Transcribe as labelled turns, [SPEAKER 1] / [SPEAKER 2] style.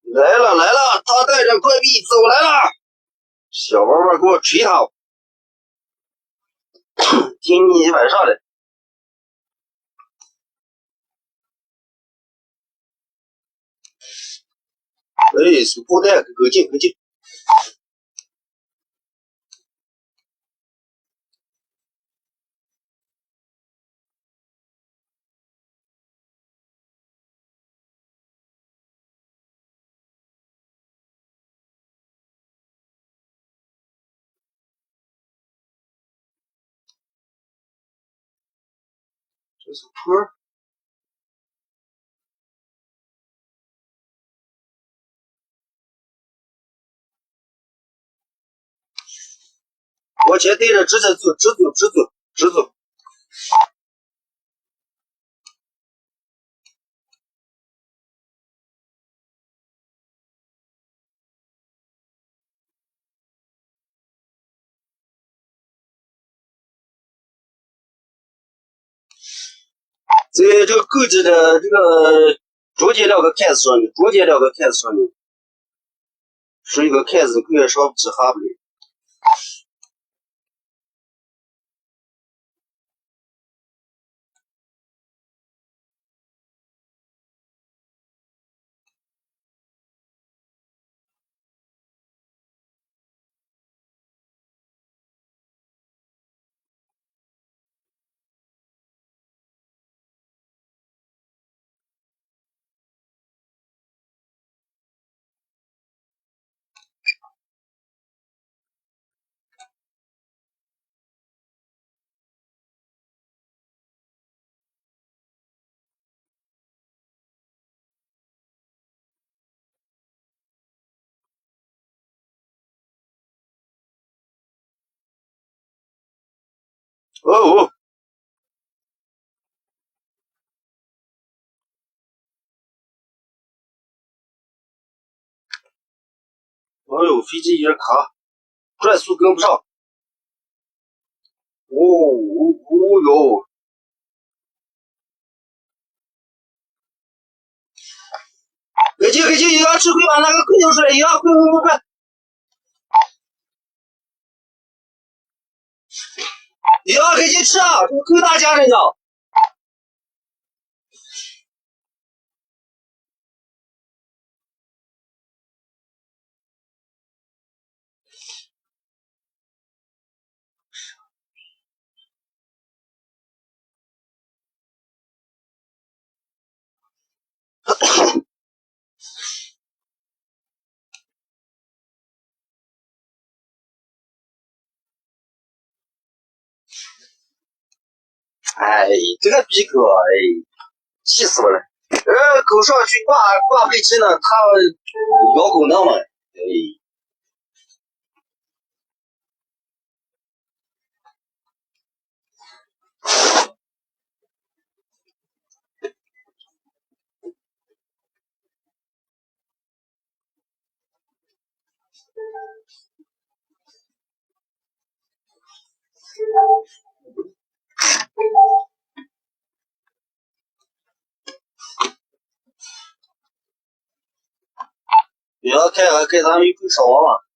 [SPEAKER 1] 来了来了，他带着快币走来了。小娃娃给我锤他！听你晚上的。哎，手炮弹，可劲可劲！这是坡。往前对着直着走，直走直走直走。在这个购置的这个中间两个开子上面，中间两个开子上面是一个开子，可以上指哈不了。哦哦，哎呦，飞机有点卡，转速跟不上。哦哦哦哟！快进快进，一样吃亏把那个快丢出来，一样快快快快！一样快进吃啊！这个够大家人家。哎，这个逼哥，哎，气死我了！狗上去挂背吃呢，他咬狗呢嘛，哎。你要开咱们一口少王嘛？